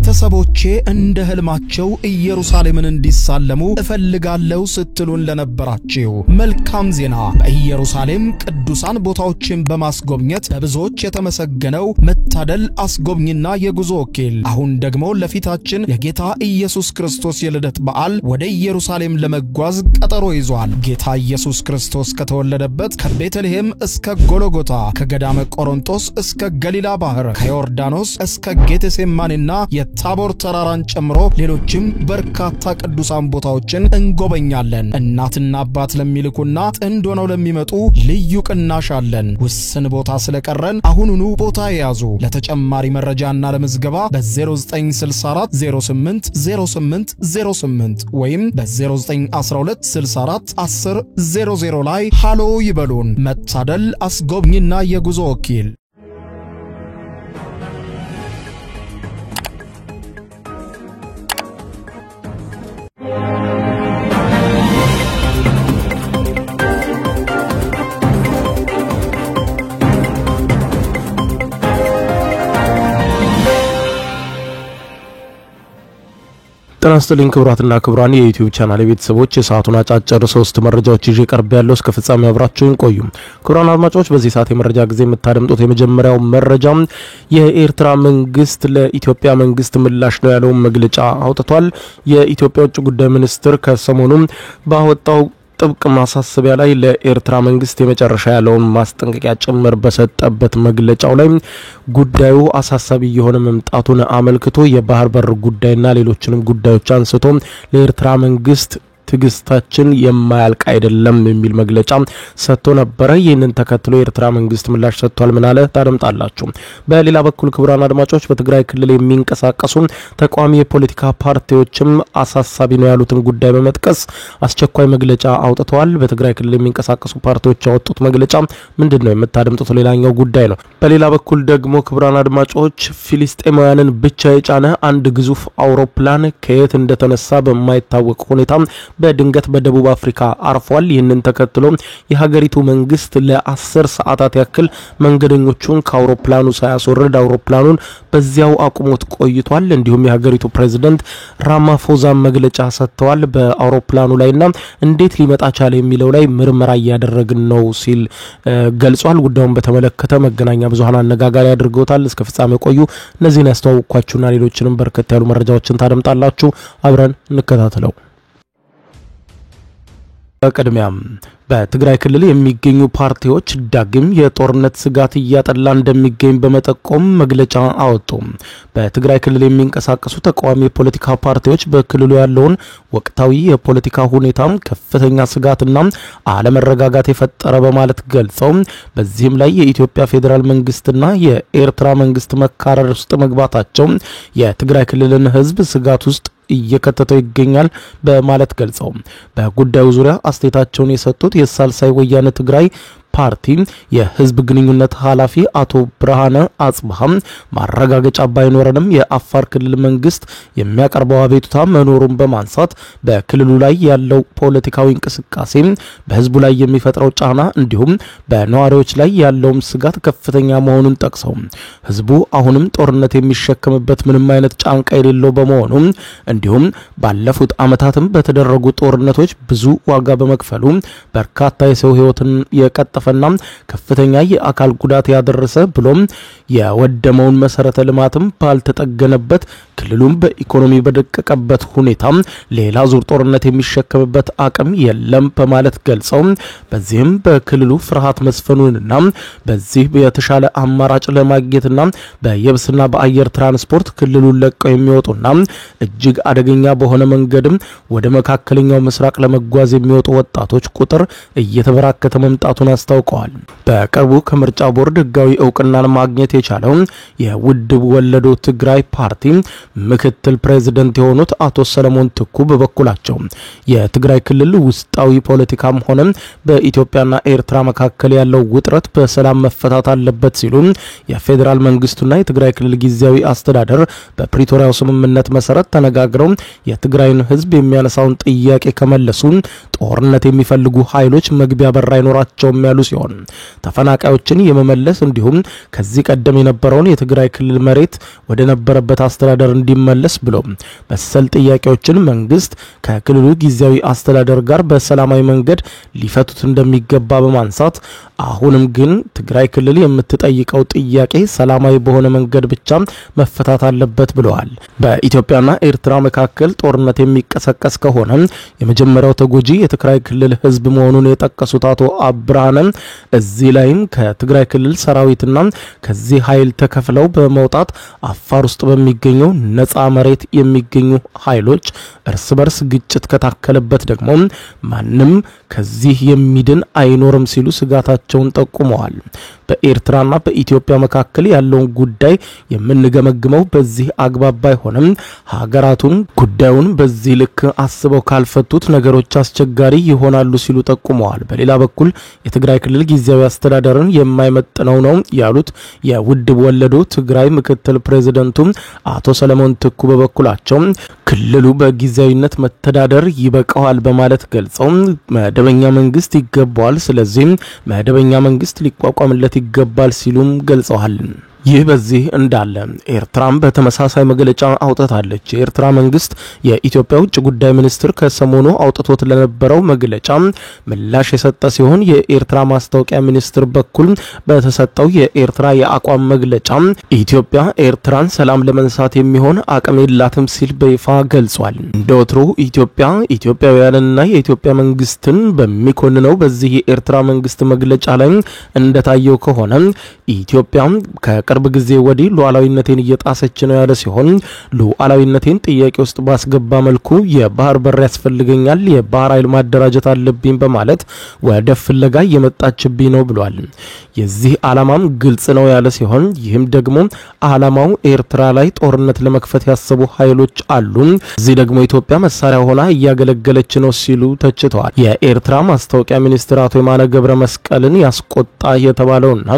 ቤተሰቦቼ እንደ ህልማቸው ኢየሩሳሌምን እንዲሳለሙ እፈልጋለሁ ስትሉን ለነበራችሁ መልካም ዜና በኢየሩሳሌም ቅዱሳን ቦታዎችን በማስጎብኘት በብዙዎች የተመሰገነው መታደል አስጎብኝና የጉዞ ወኪል አሁን ደግሞ ለፊታችን የጌታ ኢየሱስ ክርስቶስ የልደት በዓል ወደ ኢየሩሳሌም ለመጓዝ ቀጠሮ ይዟል። ጌታ ኢየሱስ ክርስቶስ ከተወለደበት ከቤተልሔም እስከ ጎልጎታ ከገዳመ ቆሮንቶስ እስከ ገሊላ ባህር ከዮርዳኖስ እስከ ጌቴሴማኒና የታቦር ተራራን ጨምሮ ሌሎችም በርካታ ቅዱሳን ቦታዎችን እንጎበኛለን። እናትና አባት ለሚልኩና ጥንድ ሆነው ለሚመጡ ልዩ ቅናሽ አለን። ውስን ቦታ ስለቀረን አሁኑኑ ቦታ ያዙ። ለተጨማሪ መረጃና ለምዝገባ በ0964 08 08 08 ወይም በ0912 64 10 00 ላይ ሃሎ ይበሉን። መታደል አስጎብኝና የጉዞ ወኪል ተናስተልን ክብራትና ክብራን የዩቲዩብ ቻናል ቤተሰቦች የሰዓቱን አጫጭር 3 መረጃዎች ይዤ ቀርብ ያለው እስከ ፍጻሜ አብራችሁን ቆዩ። ክብራን አድማጮች በዚህ ሰዓት የመረጃ ጊዜ የምታደምጡት የመጀመሪያው መረጃ የኤርትራ መንግስት ለኢትዮጵያ መንግስት ምላሽ ነው ያለው መግለጫ አውጥቷል። የኢትዮጵያ ውጭ ጉዳይ ሚኒስትር ከሰሞኑ ባወጣው ጥብቅ ማሳሰቢያ ላይ ለኤርትራ መንግስት የመጨረሻ ያለውን ማስጠንቀቂያ ጭምር በሰጠበት መግለጫው ላይ ጉዳዩ አሳሳቢ የሆነ መምጣቱን አመልክቶ የባህር በር ጉዳይና ሌሎችንም ጉዳዮች አንስቶ ለኤርትራ መንግስት ትግስታችን የማያልቅ አይደለም የሚል መግለጫ ሰጥቶ ነበር። ይህንን ተከትሎ የኤርትራ መንግስት ምላሽ ሰጥቷል። ምን አለ ታደምጣላችሁ። በሌላ በኩል ክቡራን አድማጮች በትግራይ ክልል የሚንቀሳቀሱ ተቋሚ የፖለቲካ ፓርቲዎችም አሳሳቢ ነው ያሉትን ጉዳይ በመጥቀስ አስቸኳይ መግለጫ አውጥተዋል። በትግራይ ክልል የሚንቀሳቀሱ ፓርቲዎች ያወጡት መግለጫ ምንድነው የምታደምጡት ሌላኛው ጉዳይ ነው። በሌላ በኩል ደግሞ ክቡራን አድማጮች ፍልስጤማውያንን ብቻ የጫነ አንድ ግዙፍ አውሮፕላን ከየት እንደተነሳ በማይታወቅ ሁኔታ በድንገት በደቡብ አፍሪካ አርፏል። ይህንን ተከትሎ የሀገሪቱ መንግስት ለ10 ሰዓታት ያክል መንገደኞቹን ከአውሮፕላኑ ሳያስወርድ አውሮፕላኑን በዚያው አቁሞት ቆይቷል። እንዲሁም የሀገሪቱ ፕሬዝዳንት ራማፎዛ መግለጫ ሰጥተዋል። በአውሮፕላኑ ላይና እንዴት ሊመጣ ቻለ የሚለው ላይ ምርመራ ያደረግን ነው ሲል ገልጿል። ጉዳዩን በተመለከተ መገናኛ ብዙሃን አነጋጋሪ አድርገውታል። እስከ ፍጻሜ ቆዩ። እነዚህን ያስተዋውቅኳችሁና ሌሎችንም በርከት ያሉ መረጃዎችን ታደምጣላችሁ። አብረን እንከታተለው። በቅድሚያም በትግራይ ክልል የሚገኙ ፓርቲዎች ዳግም የጦርነት ስጋት እያጠላ እንደሚገኝ በመጠቆም መግለጫ አወጡ። በትግራይ ክልል የሚንቀሳቀሱ ተቃዋሚ የፖለቲካ ፓርቲዎች በክልሉ ያለውን ወቅታዊ የፖለቲካ ሁኔታ ከፍተኛ ስጋትና አለመረጋጋት የፈጠረ በማለት ገልጸው በዚህም ላይ የኢትዮጵያ ፌደራል መንግስትና የኤርትራ መንግስት መካረር ውስጥ መግባታቸው የትግራይ ክልልን ህዝብ ስጋት ውስጥ እየከተተው ይገኛል በማለት ገልጸው በጉዳዩ ዙሪያ አስተያየታቸውን የሰጡት የሳልሳይ ወያነ ትግራይ ፓርቲ የህዝብ ግንኙነት ኃላፊ አቶ ብርሃነ አጽባሃም ማረጋገጫ ባይኖርንም የአፋር ክልል መንግስት የሚያቀርበው አቤቱታ መኖሩን በማንሳት በክልሉ ላይ ያለው ፖለቲካዊ እንቅስቃሴ በህዝቡ ላይ የሚፈጥረው ጫና እንዲሁም በነዋሪዎች ላይ ያለው ስጋት ከፍተኛ መሆኑን ጠቅሰው ህዝቡ አሁንም ጦርነት የሚሸከምበት ምንም አይነት ጫንቃ የሌለው በመሆኑ እንዲሁም ባለፉት አመታትም በተደረጉ ጦርነቶች ብዙ ዋጋ በመክፈሉ በርካታ የሰው ህይወትን የቀጠፈና ከፍተኛ የአካል ጉዳት ያደረሰ ብሎም የወደመውን መሰረተ ልማትም ባልተጠገነበት ክልሉም በኢኮኖሚ በደቀቀበት ሁኔታ ሌላ ዙር ጦርነት የሚሸከምበት አቅም የለም በማለት ገልጸው በዚህም በክልሉ ፍርሃት መስፈኑንና በዚህ የተሻለ አማራጭ ለማግኘትና በየብስና በአየር ትራንስፖርት ክልሉን ለቀው የሚወጡና እጅግ አደገኛ በሆነ መንገድም ወደ መካከለኛው ምስራቅ ለመጓዝ የሚወጡ ወጣቶች ቁጥር እየተበራከተ መምጣቱን አስታውቀዋል። በቅርቡ ከምርጫ ቦርድ ህጋዊ ዕውቅናን ማግኘት የቻለው የውድብ ወለዶ ትግራይ ፓርቲ ምክትል ፕሬዝዳንት የሆኑት አቶ ሰለሞን ትኩ በበኩላቸው የትግራይ ክልል ውስጣዊ ፖለቲካም ሆነ በኢትዮጵያና ኤርትራ መካከል ያለው ውጥረት በሰላም መፈታት አለበት ሲሉ የፌደራል መንግስቱና የትግራይ ክልል ጊዜያዊ አስተዳደር በፕሪቶሪያው ስምምነት መሰረት ተነጋግረው የትግራይን ህዝብ የሚያነሳውን ጥያቄ ከመለሱ ጦርነት የሚፈልጉ ኃይሎች መግቢያ በር አይኖራቸውም ያሉ ያሉ ሲሆን ተፈናቃዮችን የመመለስ እንዲሁም ከዚህ ቀደም የነበረውን የትግራይ ክልል መሬት ወደ ነበረበት አስተዳደር እንዲመለስ ብሎ መሰል ጥያቄዎችን መንግስት ከክልሉ ጊዜያዊ አስተዳደር ጋር በሰላማዊ መንገድ ሊፈቱት እንደሚገባ በማንሳት አሁንም ግን ትግራይ ክልል የምትጠይቀው ጥያቄ ሰላማዊ በሆነ መንገድ ብቻ መፈታት አለበት ብለዋል። በኢትዮጵያና ኤርትራ መካከል ጦርነት የሚቀሰቀስ ከሆነ የመጀመሪያው ተጎጂ የትግራይ ክልል ህዝብ መሆኑን የጠቀሱት አቶ አብርሃነ እዚህ ላይም ከትግራይ ክልል ሰራዊትና ከዚህ ኃይል ተከፍለው በመውጣት አፋር ውስጥ በሚገኘው ነፃ መሬት የሚገኙ ኃይሎች እርስ በርስ ግጭት ከታከለበት ደግሞ ማንም ከዚህ የሚድን አይኖርም ሲሉ ስጋታቸውን ጠቁመዋል። በኤርትራና በኢትዮጵያ መካከል ያለውን ጉዳይ የምንገመግመው በዚህ አግባብ ባይሆንም ሀገራቱን ጉዳዩን በዚህ ልክ አስበው ካልፈቱት ነገሮች አስቸጋሪ ይሆናሉ ሲሉ ጠቁመዋል። በሌላ በኩል የትግራይ ክልል ጊዜያዊ አስተዳደርን የማይመጥነው ነው ያሉት የውድብ ወለዶ ትግራይ ምክትል ፕሬዝዳንቱ አቶ ሰለሞን ትኩ በበኩላቸው ክልሉ በጊዜያዊነት መተዳደር ይበቃዋል በማለት ገልጸው መደበኛ መንግስት ይገባዋል፣ ስለዚህ መደበኛ መንግስት ሊቋቋምለት ይገባል ሲሉም ገልጸዋል። ይህ በዚህ እንዳለ ኤርትራም በተመሳሳይ መግለጫ አውጥታለች። የኤርትራ መንግስት የኢትዮጵያ ውጭ ጉዳይ ሚኒስትር ከሰሞኑ አውጥቶት ለነበረው መግለጫ ምላሽ የሰጠ ሲሆን የኤርትራ ማስታወቂያ ሚኒስትር በኩል በተሰጠው የኤርትራ የአቋም መግለጫ ኢትዮጵያ ኤርትራን ሰላም ለመንሳት የሚሆን አቅም የላትም ሲል በይፋ ገልጿል። እንደወትሮ ኢትዮጵያውያንና የኢትዮጵያ መንግስትን በሚኮንነው በዚህ የኤርትራ መንግስት መግለጫ ላይ እንደታየው ከሆነ ኢትዮጵያ ከቅርብ ጊዜ ወዲህ ሉዓላዊነቴን እየጣሰች ነው ያለ ሲሆን ሉዓላዊነቴን ጥያቄ ውስጥ ባስገባ መልኩ የባህር በር ያስፈልገኛል፣ የባህር ኃይል ማደራጀት አለብኝ በማለት ወደ ፍለጋ እየመጣችብኝ ነው ብሏል። የዚህ ዓላማም ግልጽ ነው ያለ ሲሆን ይህም ደግሞ ዓላማው ኤርትራ ላይ ጦርነት ለመክፈት ያሰቡ ኃይሎች አሉ፣ እዚህ ደግሞ ኢትዮጵያ መሳሪያ ሆና እያገለገለች ነው ሲሉ ተችተዋል። የኤርትራ ማስታወቂያ ሚኒስትር አቶ የማነ ገብረ መስቀልን ያስቆጣ የተባለውና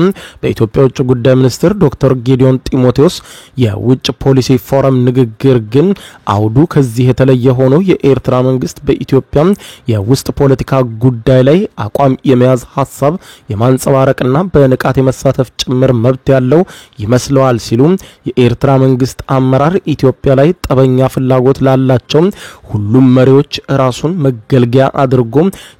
በኢትዮጵያ ውጭ ጉዳይ ሚኒስትር ዶክተር ጌዲዮን ጢሞቴዎስ የውጭ ፖሊሲ ፎረም ንግግር ግን አውዱ ከዚህ የተለየ ሆኖ የኤርትራ መንግስት በኢትዮጵያ የውስጥ ፖለቲካ ጉዳይ ላይ አቋም የመያዝ ሐሳብ የማንጸባረቅና በንቃት የመሳተፍ ጭምር መብት ያለው ይመስለዋል ሲሉ የኤርትራ መንግስት አመራር ኢትዮጵያ ላይ ጠበኛ ፍላጎት ላላቸው ሁሉም መሪዎች ራሱን መገልገያ አድርጎ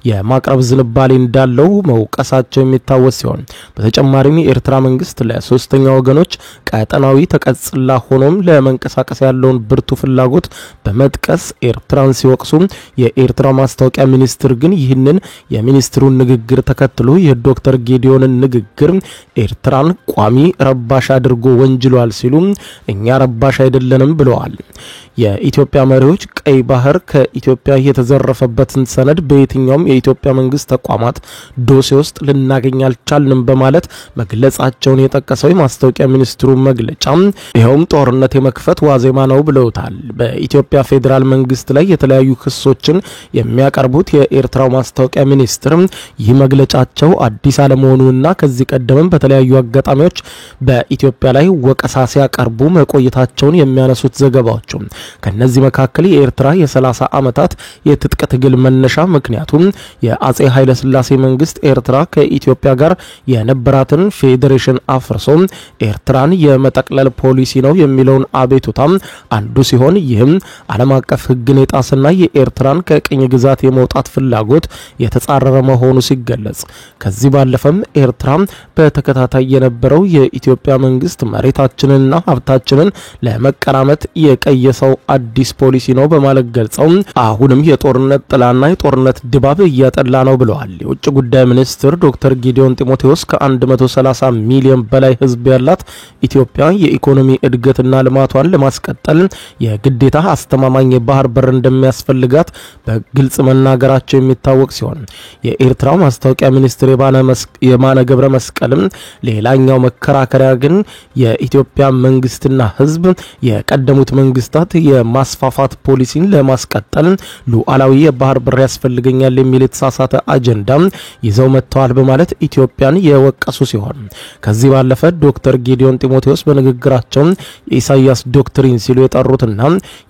የማቅረብ ዝንባሌ እንዳለው መውቀሳቸው የሚታወስ ሲሆን በተጨማሪም የኤርትራ መንግስት ለሶስተኛ ወገኖች ቀጠናዊ ተቀጽላ ሆኖም ለመንቀሳቀስ ያለውን ብርቱ ፍላጎት በመጥቀስ ኤርትራን ሲወቅሱ የኤርትራ ማስታወቂያ ሚኒስትር ግን ይህንን የሚኒስትሩን ንግግር ተከትሎ የዶክተር ጌዲዮንን ንግግር ኤርትራን ቋሚ ረባሽ አድርጎ ወንጅሏል ሲሉ እኛ ረባሽ አይደለንም ብለዋል። የኢትዮጵያ መሪዎች ቀይ ባህር ከኢትዮጵያ የተዘረፈበትን ሰነድ በየትኛውም የኢትዮጵያ መንግስት ተቋማት ዶሴ ውስጥ ልናገኝ አልቻልንም በማለት መግለጻቸውን የጠቀሰው የማስታወቂያ ሚኒስትሩ መግለጫ ይኸውም ጦርነት የመክፈት ዋዜማ ነው ብለውታል። በኢትዮጵያ ፌዴራል መንግስት ላይ የተለያዩ ክሶችን የሚያቀርቡት የኤርትራው ማስታወቂያ ሚኒስትር ይህ መግለጫቸው አዲስ አለመሆኑንና ከዚህ ቀደምም በተለያዩ አጋጣሚዎች በኢትዮጵያ ላይ ወቀሳ ሲያቀርቡ መቆየታቸውን የሚያነሱት ዘገባዎች ከነዚህ መካከል የኤርትራ የ30 ዓመታት የትጥቅ ትግል መነሻ ምክንያቱም የአጼ ኃይለ ሥላሴ መንግስት ኤርትራ ከኢትዮጵያ ጋር የነበራትን ፌዴሬሽን አፍርሶ ኤርትራን የመጠቅለል ፖሊሲ ነው የሚለውን አቤቱታ አንዱ ሲሆን ይህም ዓለም አቀፍ ሕግን የጣሰና የኤርትራን ከቅኝ ግዛት የመውጣት ፍላጎት የተጻረረ መሆኑ ሲገለጽ ከዚህ ባለፈም ኤርትራ በተከታታይ የነበረው የኢትዮጵያ መንግስት መሬታችንንና ሀብታችንን ለመቀራመት የቀየሰው አዲስ ፖሊሲ ነው በማለት ገልጸው አሁንም የጦርነት ጥላና የጦርነት ድባብ እያጠላ ነው ብለዋል። የውጭ ጉዳይ ሚኒስትር ዶክተር ጌዲዮን ጢሞቴዎስ ከ130 ሚሊዮን በላይ ህዝብ ያላት ኢትዮጵያ የኢኮኖሚ እድገትና ልማቷን ለማስቀጠል የግዴታ አስተማማኝ የባህር በር እንደሚያስፈልጋት በግልጽ መናገራቸው የሚታወቅ ሲሆን የኤርትራው ማስታወቂያ ሚኒስትር የማነ ገብረ መስቀልም ሌላኛው መከራከሪያ ግን የኢትዮጵያ መንግስትና ህዝብ የቀደሙት መንግስታት የማስፋፋት ፖሊሲን ለማስቀጠል ሉዓላዊ የባህር በር ያስፈልገኛል የሚል የተሳሳተ አጀንዳ ይዘው መጥተዋል በማለት ኢትዮጵያን የወቀሱ ሲሆን ከዚህ ባለፈ ዶክተር ጌዲዮን ጢሞቴዎስ በንግግራቸው የኢሳያስ ዶክትሪን ሲሉ የጠሩትና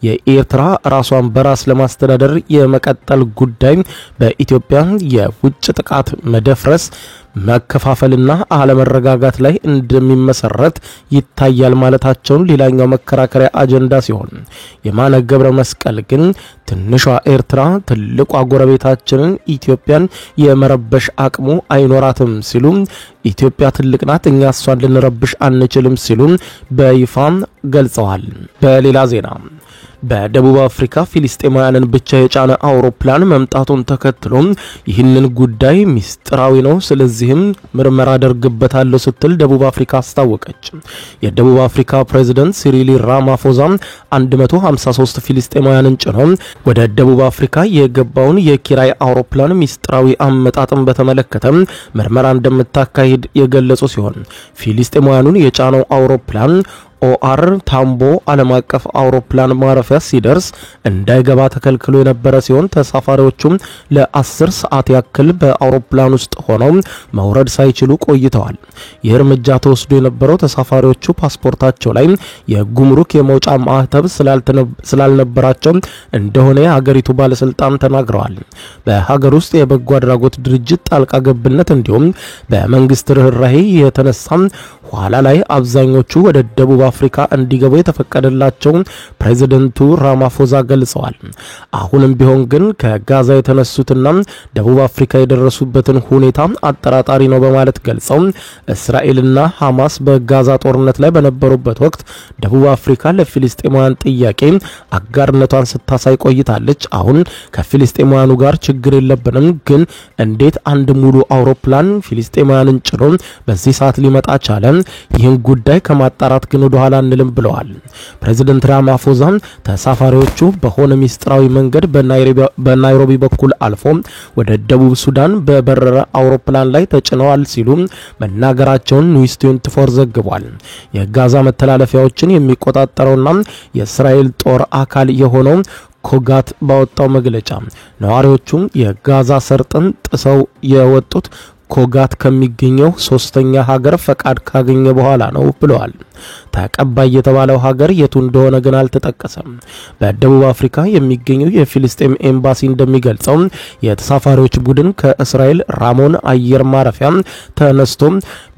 የኤርትራ ራሷን በራስ ለማስተዳደር የመቀጠል ጉዳይ በኢትዮጵያ የውጭ ጥቃት መደፍረስ መከፋፈልና አለመረጋጋት ላይ እንደሚመሰረት ይታያል ማለታቸውን ሌላኛው መከራከሪያ አጀንዳ ሲሆን የማነ ገብረ መስቀል ግን ትንሿ ኤርትራ ትልቋ ጎረቤታችንን ኢትዮጵያን የመረበሽ አቅሙ አይኖራትም ሲሉ ኢትዮጵያ ትልቅ ናት እኛ እሷን ልንረብሽ አንችልም ሲሉ በይፋ ገልጸዋል። በሌላ ዜና በደቡብ አፍሪካ ፊሊስጤማውያንን ብቻ የጫነ አውሮፕላን መምጣቱን ተከትሎ ይህንን ጉዳይ ሚስጥራዊ ነው ስለዚህም ምርመራ አደርግበታለሁ ስትል ደቡብ አፍሪካ አስታወቀች። የደቡብ አፍሪካ ፕሬዝዳንት ሲሪል ራማፎዛ 153 ፊሊስጤማውያንን ጭኖ ወደ ደቡብ አፍሪካ የገባውን የኪራይ አውሮፕላን ሚስጥራዊ አመጣጥን በተመለከተ ምርመራ እንደምታካሂድ የገለጹ ሲሆን ፊሊስጤማውያኑን የጫነው አውሮፕላን ኦአር ታምቦ ዓለም አቀፍ አውሮፕላን ማረፊያ ሲደርስ እንዳይገባ ተከልክሎ የነበረ ሲሆን ተሳፋሪዎቹም ለ10 ሰዓት ያክል በአውሮፕላን ውስጥ ሆነው መውረድ ሳይችሉ ቆይተዋል። ይህ እርምጃ ተወስዶ የነበረው ተሳፋሪዎቹ ፓስፖርታቸው ላይ የጉምሩክ የመውጫ ማህተብ ስላልነበራቸው እንደሆነ የሀገሪቱ ባለስልጣን ተናግረዋል። በሀገር ውስጥ የበጎ አድራጎት ድርጅት ጣልቃ ገብነት እንዲሁም በመንግስት ርህራሄ የተነሳ ኋላ ላይ አብዛኞቹ ወደ ደቡብ አፍሪካ እንዲገቡ የተፈቀደላቸው ፕሬዝዳንቱ ራማፎዛ ገልጸዋል። አሁንም ቢሆን ግን ከጋዛ የተነሱትና ደቡብ አፍሪካ የደረሱበትን ሁኔታ አጠራጣሪ ነው በማለት ገልጸው እስራኤልና ሐማስ በጋዛ ጦርነት ላይ በነበሩበት ወቅት ደቡብ አፍሪካ ለፊሊስጤማውያን ጥያቄ አጋርነቷን ስታሳይ ቆይታለች። አሁን ከፊሊስጤማውያኑ ጋር ችግር የለብንም፣ ግን እንዴት አንድ ሙሉ አውሮፕላን ፊሊስጤማውያንን ጭኖ በዚህ ሰዓት ሊመጣ ቻለ? ይህን ጉዳይ ከማጣራት ግን ወደ ኋላ አንልም ብለዋል። ፕሬዝዳንት ራማፎዛ ተሳፋሪዎቹ በሆነ ሚስጥራዊ መንገድ በናይሮቢ በኩል አልፎ ወደ ደቡብ ሱዳን በበረረ አውሮፕላን ላይ ተጭነዋል ሲሉ መናገራቸውን ኒውስ 24 ዘግቧል። የጋዛ መተላለፊያዎችን የሚቆጣጠረውና የእስራኤል ጦር አካል የሆነው ኮጋት ባወጣው መግለጫ ነዋሪዎቹ የጋዛ ሰርጥን ጥሰው የወጡት ኮጋት ከሚገኘው ሶስተኛ ሀገር ፈቃድ ካገኘ በኋላ ነው ብለዋል። ተቀባይ የተባለው ሀገር የቱ እንደሆነ ግን አልተጠቀሰም። በደቡብ አፍሪካ የሚገኘው የፊሊስጤም ኤምባሲ እንደሚገልጸው የተሳፋሪዎች ቡድን ከእስራኤል ራሞን አየር ማረፊያ ተነስቶ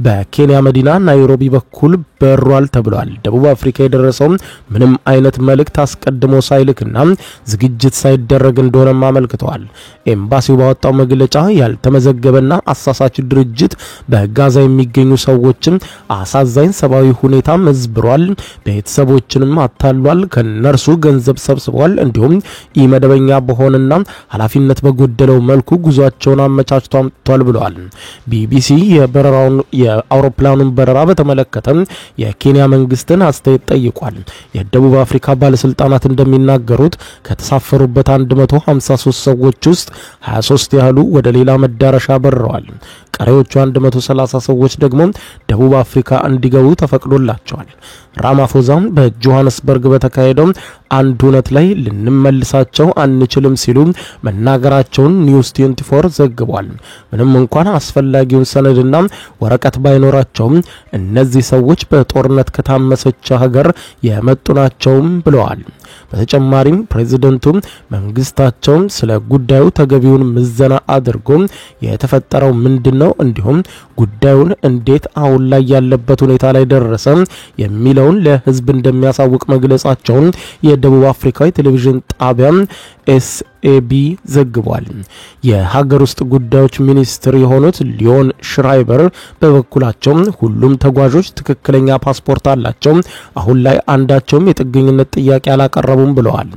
በኬንያ መዲና ናይሮቢ በኩል በሯል ተብሏል። ደቡብ አፍሪካ የደረሰው ምንም አይነት መልእክት አስቀድሞ ሳይልክና ዝግጅት ሳይደረግ እንደሆነ አመልክተዋል። ኤምባሲው ባወጣው መግለጫ ያልተመዘገበና አሳሳች ድርጅት በጋዛ የሚገኙ ሰዎችን አሳዛኝ ሰብአዊ ሁኔታ መዝብሯል፣ ቤተሰቦችንም አታሏል፣ ከነርሱ ገንዘብ ሰብስቧል፣ እንዲሁም ኢመደበኛ በሆነና ኃላፊነት በጎደለው መልኩ ጉዟቸውን አመቻችቶ አምጥቷል ብለዋል። ቢቢሲ የአውሮፕላኑን በረራ በተመለከተ የኬንያ መንግስትን አስተያየት ጠይቋል። የደቡብ አፍሪካ ባለስልጣናት እንደሚናገሩት ከተሳፈሩበት 153 ሰዎች ውስጥ 23 ያህሉ ወደ ሌላ መዳረሻ በረዋል። ቀሪዎቹ 130 ሰዎች ደግሞ ደቡብ አፍሪካ እንዲገቡ ተፈቅዶላቸዋል። ራማፎዛም በጆሃንስበርግ በተካሄደው አንድ ሁነት ላይ ልንመልሳቸው አንችልም ሲሉ መናገራቸውን ኒውስ 24 ዘግቧል። ምንም እንኳን አስፈላጊውን ሰነድና ወረቀት ባይኖራቸውም እነዚህ ሰዎች በጦርነት ከታመሰች ሀገር የመጡ ናቸው ብለዋል። በተጨማሪም ፕሬዝዳንቱ መንግስታቸው ስለ ጉዳዩ ተገቢውን ምዘና አድርጎ የተፈጠረው ምንድነው እንዲሁም ጉዳዩን እንዴት አሁን ላይ ያለበት ሁኔታ ላይ ደረሰ የሚለውን ለህዝብ እንደሚያሳውቅ መግለጻቸውን የደቡብ አፍሪካዊ ቴሌቪዥን ጣቢያ ኤስኤቢ ዘግቧል። የሀገር ውስጥ ጉዳዮች ሚኒስትር የሆኑት ሊዮን ሽራይበር በበኩላቸው ሁሉም ተጓዦች ትክክለኛ ፓስፖርት አላቸው፣ አሁን ላይ አንዳቸውም የጥገኝነት ጥያቄ አላቀረቡም ብለዋል።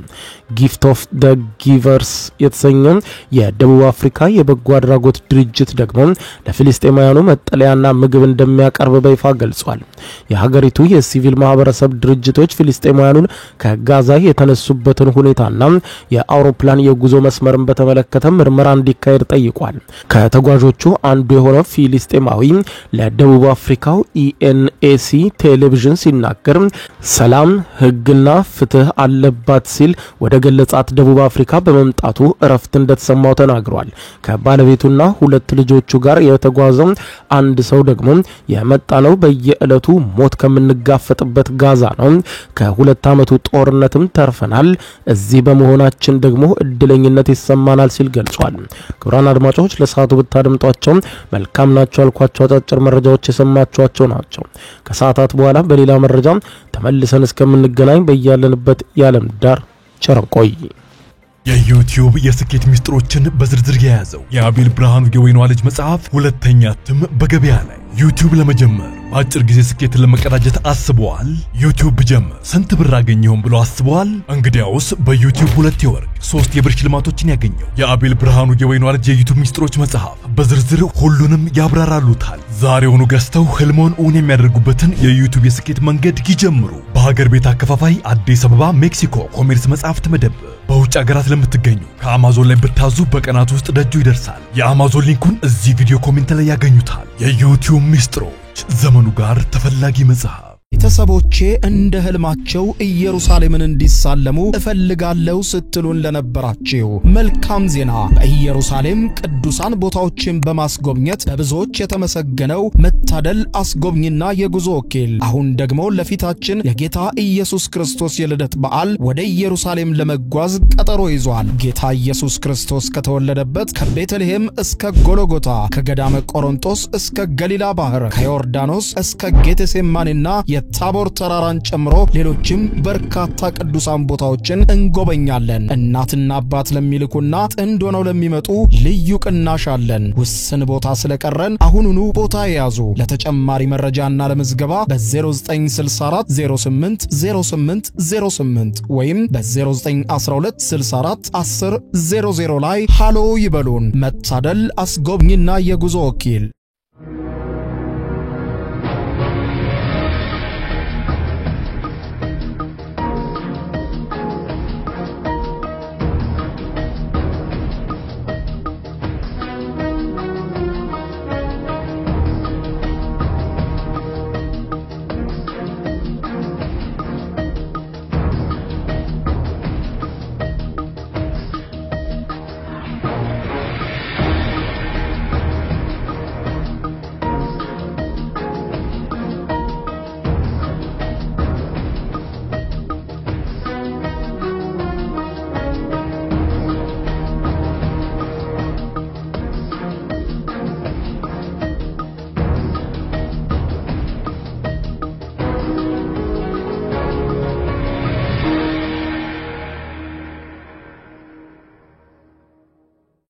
ጊፍት ኦፍ ዘ ጊቨርስ የተሰኘው የደቡብ አፍሪካ የበጎ አድራጎት ድርጅት ደግሞ ለፊሊስጤማውያኑ መጠለያና ምግብ እንደሚያቀርብ በይፋ ገልጿል። የሀገሪቱ የሲቪል ማህበረሰብ ድርጅቶች ፊሊስጤማውያኑን ከጋዛ የተነሱበትን ሁኔታና የአውሮፕላን የጉዞ መስመርን በተመለከተ ምርመራ እንዲካሄድ ጠይቋል። ከተጓዦቹ አንዱ የሆነው ፊሊስጤማዊ ለደቡብ አፍሪካው ኢኤንኤሲ ቴሌቪዥን ሲናገር ሰላም፣ ህግና ፍትህ አለባት ሲል ወደ ገለጻት ደቡብ አፍሪካ በመምጣቱ እረፍት እንደተሰማው ተናግሯል። ከባለቤቱና ሁለት ልጆቹ ጋር የተጓዘው አንድ ሰው ደግሞ የመጣነው በየዕለቱ ሞት ከምንጋፈጥበት ጋዛ ነው። ከሁለት ዓመቱ ጦርነትም ተርፈናል። እዚህ በመሆናችን ደግሞ እድለኝነት ይሰማናል ሲል ገልጿል። ክቡራን አድማጮች ለሰዓቱ ብታደምጧቸው መልካም ናቸው ያልኳቸው አጫጭር መረጃዎች የሰማችኋቸው ናቸው። ከሰዓታት በኋላ በሌላ መረጃ ተመልሰን እስከምንገናኝ በያለንበት የዓለም ዳር ቸር ቆይ። የዩቲዩብ የስኬት ሚስጥሮችን በዝርዝር የያዘው የአቤል ብርሃኑ የወይኗ ልጅ መጽሐፍ ሁለተኛ እትም በገበያ ላይ። ዩቲዩብ ለመጀመር በአጭር ጊዜ ስኬትን ለመቀዳጀት አስበዋል? ዩቲዩብ ብጀምር ስንት ብር አገኘሁም ብሎ አስበዋል? እንግዲያውስ በዩቲዩብ 2 የወርቅ 3 የብር ሽልማቶችን ያገኘው የአቤል ብርሃኑ የወይኗ ልጅ የዩቲዩብ ሚስጥሮች መጽሐፍ በዝርዝር ሁሉንም ያብራራሉታል። ዛሬውኑ ገዝተው ህልሞን እውን የሚያደርጉበትን የዩቲዩብ የስኬት መንገድ ይጀምሩ። በሀገር ቤት አከፋፋይ አዲስ አበባ ሜክሲኮ ኮሜርስ መጽሐፍት መደብ። በውጭ ሀገራት ለምትገኙ ከአማዞን ላይ ብታዙ በቀናት ውስጥ ደጁ ይደርሳል። የአማዞን ሊንኩን እዚህ ቪዲዮ ኮሜንት ላይ ያገኙታል። የዩቲዩብ ሚስጥሮች ዘመኑ ጋር ተፈላጊ መጽሐፍ። ቤተሰቦቼ እንደ ህልማቸው ኢየሩሳሌምን እንዲሳለሙ እፈልጋለሁ ስትሉን ለነበራችሁ መልካም ዜና። በኢየሩሳሌም ቅዱሳን ቦታዎችን በማስጎብኘት በብዙዎች የተመሰገነው መታደል አስጎብኝና የጉዞ ወኪል አሁን ደግሞ ለፊታችን የጌታ ኢየሱስ ክርስቶስ የልደት በዓል ወደ ኢየሩሳሌም ለመጓዝ ቀጠሮ ይዟል። ጌታ ኢየሱስ ክርስቶስ ከተወለደበት ከቤተልሔም እስከ ጎልጎታ፣ ከገዳመ ቆሮንጦስ እስከ ገሊላ ባህር፣ ከዮርዳኖስ እስከ ጌቴሴማኒና የታቦር ተራራን ጨምሮ ሌሎችም በርካታ ቅዱሳን ቦታዎችን እንጎበኛለን። እናትና አባት ለሚልኩና ጥንድ ሆነው ለሚመጡ ልዩ ቅናሽ አለን። ውስን ቦታ ስለቀረን አሁኑኑ ቦታ ያዙ። ለተጨማሪ መረጃና ለምዝገባ በ0964 08 08 08 ወይም በ0912 64 10 00 ላይ ሃሎ ይበሉን። መታደል አስጎብኝና የጉዞ ወኪል